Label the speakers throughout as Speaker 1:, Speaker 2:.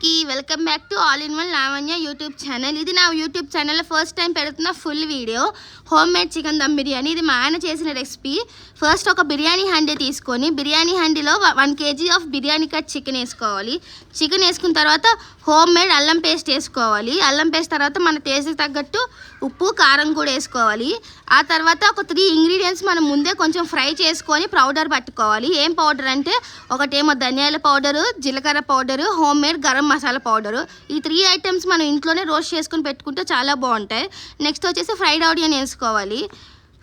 Speaker 1: అందరికీ welcome back to all in one Lavanya YouTube ఛానల్. ఇది నా యూట్యూబ్ ఛానల్లో ఫస్ట్ టైం పెడుతున్న full video home made chicken dum biryani. ఇది మా ఆయన చేసిన రెసిపీ. ఫస్ట్ ఒక బిర్యానీ హండీ తీసుకొని బిర్యానీ హండీలో 1 kg of biryani cut chicken వేసుకోవాలి. చికెన్ వేసుకున్న తర్వాత హోమ్ మేడ్ అల్లం పేస్ట్ వేసుకోవాలి. అల్లం పేస్ట్ తర్వాత మన టేస్ట్కి తగ్గట్టు ఉప్పు కారం కూడా వేసుకోవాలి. ఆ తర్వాత ఒక 3 ఇంగ్రీడియంట్స్ మనం ముందే కొంచెం ఫ్రై చేసుకొని పౌడర్ పట్టుకోవాలి. ఏం పౌడర్ అంటే ఒకటేమో ధనియాల పౌడరు, జీలకర్ర powder, home made garam masala powder. ఈ 3 ఐటమ్స్ మనం ఇంట్లోనే రోస్ట్ చేసుకుని పెట్టుకుంటే చాలా బాగుంటాయి. నెక్స్ట్ వచ్చేసి ఫ్రైడ్ ఆనియన్ వేసుకోవాలి.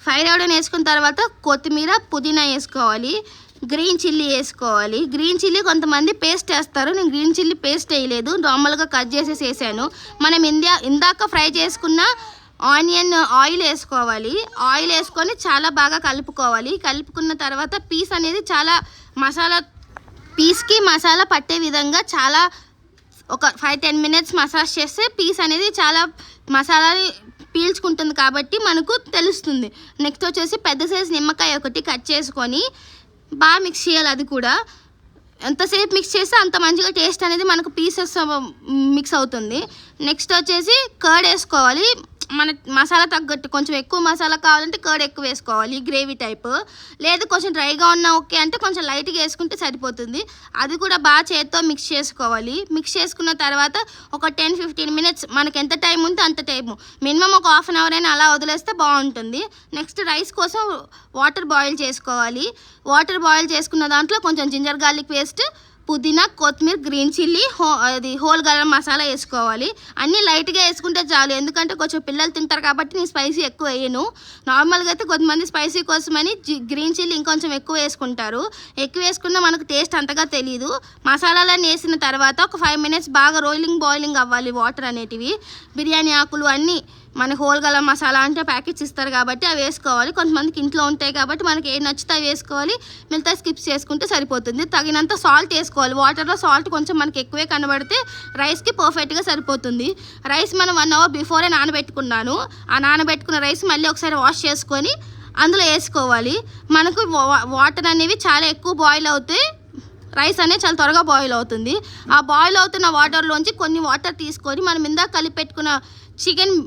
Speaker 1: ఫ్రైడ్ ఆనియన్ వేసుకున్న తర్వాత కొత్తిమీర, పుదీనా వేసుకోవాలి. గ్రీన్ చిల్లీ వేసుకోవాలి. గ్రీన్ చిల్లీ కొంతమంది పేస్ట్ వేస్తారు, నేను గ్రీన్ చిల్లీ పేస్ట్ వేయలేదు, నార్మల్గా కట్ చేసేసి వేసాను. మనం ఇందాక ఫ్రై చేసుకున్న ఆనియన్ ఆయిల్ వేసుకోవాలి. ఆయిల్ వేసుకొని చాలా బాగా కలుపుకోవాలి. కలుపుకున్న తర్వాత పీస్ అనేది చాలా పీస్కి మసాలా పట్టే విధంగా చాలా ఒక 5-10 minutes మసాజ్ చేస్తే పీస్ అనేది చాలా మసాలాని పీల్చుకుంటుంది కాబట్టి మనకు తెలుస్తుంది. నెక్స్ట్ వచ్చేసి పెద్ద సైజు నిమ్మకాయ ఒకటి కట్ చేసుకొని బాగా మిక్స్ చేయాలి. అది కూడా ఎంతసేపు మిక్స్ చేస్తే అంత మంచిగా టేస్ట్ అనేది మనకు పీసెస్ మిక్స్ అవుతుంది. నెక్స్ట్ వచ్చేసి కర్డ్ వేసుకోవాలి. మన మసాలా తగ్గట్టు కొంచెం ఎక్కువ మసాలా కావాలంటే కర్డ్ ఎక్కువ వేసుకోవాలి, గ్రేవీ టైప్. లేదు కొంచెం డ్రైగా ఉన్నా ఓకే అంటే కొంచెం లైట్గా వేసుకుంటే సరిపోతుంది. అది కూడా బాగా చేత్తో మిక్స్ చేసుకోవాలి. మిక్స్ చేసుకున్న తర్వాత ఒక 10-15 minutes మనకి ఎంత టైం ఉంటే అంత టైము, మినిమం ఒక 1/2 hour అయినా అలా వదిలేస్తే బాగుంటుంది. నెక్స్ట్ రైస్ కోసం వాటర్ బాయిల్ చేసుకోవాలి. వాటర్ బాయిల్ చేసుకున్న దాంట్లో కొంచెం జింజర్ గార్లిక్ పేస్ట్, పుదీనా, కొత్తిమీర, green chilli, whole garam masala వేసుకోవాలి. అన్నీ లైట్గా వేసుకుంటే చాలు, ఎందుకంటే కొంచెం పిల్లలు తింటారు కాబట్టి నేను స్పైసీ ఎక్కువ వేయను. నార్మల్గా అయితే కొంతమంది స్పైసీ కోసమని గ్రీన్ చిల్లీ ఇంకొంచెం ఎక్కువ వేసుకుంటారు. ఎక్కువ వేసుకున్నా మనకు టేస్ట్ అంతగా తెలియదు. మసాలాలన్నీ వేసిన తర్వాత ఒక 5 minutes బాగా బాయిలింగ్ అవ్వాలి వాటర్ అనేటివి. బిర్యానీ ఆకులు అన్నీ మన హోల్ గలం మసాలా అంటే ప్యాకెట్స్ ఇస్తారు కాబట్టి అవి వేసుకోవాలి. కొంతమందికి ఇంట్లో ఉంటాయి కాబట్టి మనకి ఏం నచ్చితే అవి వేసుకోవాలి, మిగతా స్కిప్ చేసుకుంటే సరిపోతుంది. తగినంత సాల్ట్ వేసుకోవాలి. వాటర్లో సాల్ట్ కొంచెం మనకి ఎక్కువే కనబడితే రైస్కి పర్ఫెక్ట్గా సరిపోతుంది. రైస్ మనం 1 hour బిఫోరే నానబెట్టుకున్నాను. ఆ నానబెట్టుకున్న రైస్ మళ్ళీ ఒకసారి వాష్ చేసుకొని అందులో వేసుకోవాలి. మనకు వాటర్ అనేవి చాలా ఎక్కువ బాయిల్ అవుతాయి, రైస్ అనేది చాలా త్వరగా బాయిల్ అవుతుంది. ఆ బాయిల్ అవుతున్న వాటర్లోంచి కొన్ని వాటర్ తీసుకొని మనం ఇందాక కలిపి పెట్టుకున్న చికెన్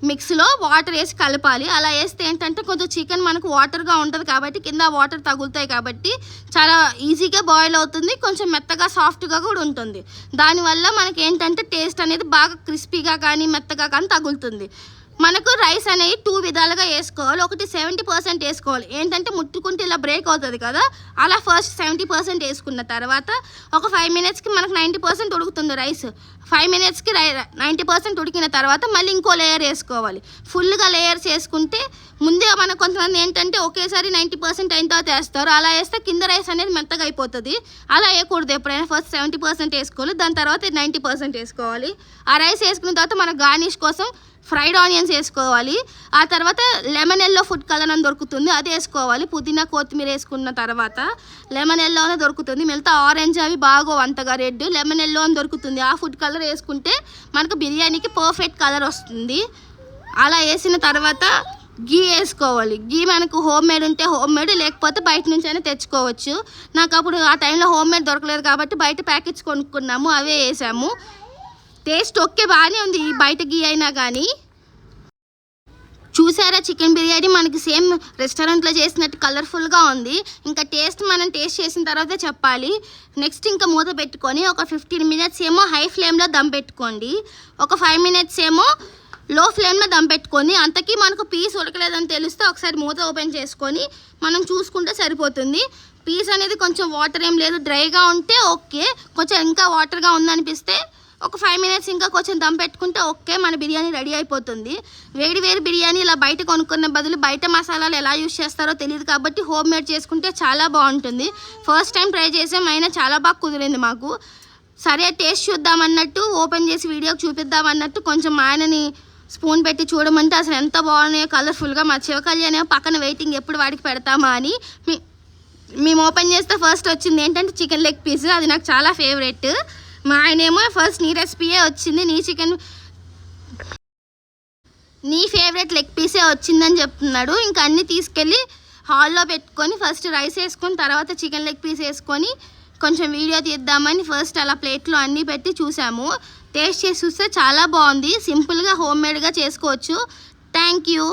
Speaker 1: మిక్స్లో వాటర్ వేసి కలపాలి. అలా వేస్తే ఏంటంటే కొంచెం చికెన్ మనకు వాటర్గా ఉంటుంది కాబట్టి కింద వాటర్ తగులుతాయి కాబట్టి చాలా ఈజీగా బాయిల్ అవుతుంది, కొంచెం మెత్తగా సాఫ్ట్గా కూడా ఉంటుంది. దానివల్ల మనకి ఏంటంటే టేస్ట్ అనేది బాగా క్రిస్పీగా కానీ మెత్తగా కానీ తగులుతుంది. మనకు రైస్ అనేది 2 విధాలుగా వేసుకోవాలి. ఒకటి 70% వేసుకోవాలి, ఏంటంటే ముట్టుకుంటే ఇలా బ్రేక్ అవుతుంది కదా, అలా ఫస్ట్ 70% వేసుకున్న తర్వాత ఒక 5 minutesకి మనకు 90% ఉడుకుతుంది రైస్. 5 minutesకి 90% ఉడికిన తర్వాత మళ్ళీ ఇంకో లేయర్ వేసుకోవాలి. ఫుల్గా లేయర్స్ వేసుకుంటే ముందే మనకు కొంతమంది ఏంటంటే ఒకేసారి 90% అయిన తర్వాత వేస్తారు, అలా వేస్తే కింద రైస్ అనేది మెత్తగా అయిపోతుంది. అలా వేయకూడదు, ఎప్పుడైనా ఫస్ట్ 70% వేసుకోవాలి, దాని తర్వాత 90% వేసుకోవాలి. ఆ రైస్ వేసుకున్న తర్వాత మన గార్నిష్ కోసం ఫ్రైడ్ ఆనియన్స్ వేసుకోవాలి. ఆ తర్వాత లెమన్ ఎల్లో ఫుడ్ కలర్ అని దొరుకుతుంది, అది వేసుకోవాలి. పుదీనా, కొత్తిమీర వేసుకున్న తర్వాత లెమన్ ఎల్లో అని దొరుకుతుంది, మిగతా ఆరెంజ్ అవి బాగా అంతగా రెడ్, లెమన్ ఎల్లో అని దొరుకుతుంది. ఆ ఫుడ్ కలర్ వేసుకుంటే మనకు బిర్యానీకి పర్ఫెక్ట్ కలర్ వస్తుంది. అలా వేసిన తర్వాత గీ వేసుకోవాలి. గీ మనకు హోమ్ మేడ్ ఉంటే హోమ్ మేడ్, లేకపోతే బయట నుంచి అయినా తెచ్చుకోవచ్చు. నాకు అప్పుడు ఆ టైంలో హోమ్ మేడ్ దొరకలేదు కాబట్టి బయట ప్యాకెట్స్ కొనుక్కున్నాము, అవే వేసాము. టేస్ట్ ఓకే బాగానే ఉంది బయట గీ అయినా కానీ. చూసారా చికెన్ బిర్యానీ మనకి సేమ్ రెస్టారెంట్లో చేసినట్టు కలర్ఫుల్గా ఉంది. ఇంకా మనం టేస్ట్ చేసిన తర్వాత చెప్పాలి. నెక్స్ట్ ఇంకా మూత పెట్టుకొని ఒక 15 minutes ఏమో హై ఫ్లేమ్లో దమ్ పెట్టుకోండి, ఒక 5 minutes ఏమో లో ఫ్లేమ్లో దమ్ పెట్టుకొని. అంతకీ మనకు పీస్ ఉడకలేదని తెలిస్తే ఒకసారి మూత ఓపెన్ చేసుకొని మనం చూసుకుంటే సరిపోతుంది. పీస్ అనేది కొంచెం వాటర్ ఏం లేదు, డ్రైగా ఉంటే ఓకే, కొంచెం ఇంకా వాటర్గా ఉందనిపిస్తే ఒక 5 minutes ఇంకా కొంచెం దమ్ పెట్టుకుంటే ఓకే, మన బిర్యానీ రెడీ అయిపోతుంది. వేడి బిర్యానీ ఇలా బయట కొనుక్కున్న బదులు బయట మసాలాలు ఎలా యూజ్ చేస్తారో తెలియదు కాబట్టి హోమ్ మేడ్ చేసుకుంటే చాలా బాగుంటుంది. ఫస్ట్ టైం ట్రై చేసాం, అయినా చాలా బాగా కుదిరింది మాకు. సరే టేస్ట్ చూద్దామన్నట్టు ఓపెన్ చేసి వీడియోకి చూపిద్దామన్నట్టు కొంచెం ఆయనని స్పూన్ పెట్టి చూడమంటే అసలు ఎంత బాగున్నాయో కలర్ఫుల్గా. మా శివకళ్యాణ్ పక్కన వెయిటింగ్ ఎప్పుడు వాడికి పెడతామా అని. మేము ఓపెన్ చేస్తే ఫస్ట్ వచ్చింది ఏంటంటే చికెన్ లెగ్ పీస్, అది నాకు చాలా ఫేవరెట్. మా ఆయనేమో ఫస్ట్ నీ రెసిపీయే వచ్చింది, నీ ఫేవరెట్ లెగ్ పీసే వచ్చిందని చెప్తున్నాడు. ఇంకా అన్నీ తీసుకెళ్ళి హాల్లో పెట్టుకొని ఫస్ట్ రైస్ వేసుకొని తర్వాత చికెన్ లెగ్ పీస్ వేసుకొని కొంచెం వీడియో తీద్దామని ఫస్ట్ అలా ప్లేట్లో అన్నీ పెట్టి చూసాము. టేస్ట్ చేసి చూస్తే చాలా బాగుంది. సింపుల్గా హోమ్ మేడ్గా చేసుకోవచ్చు. Thank you.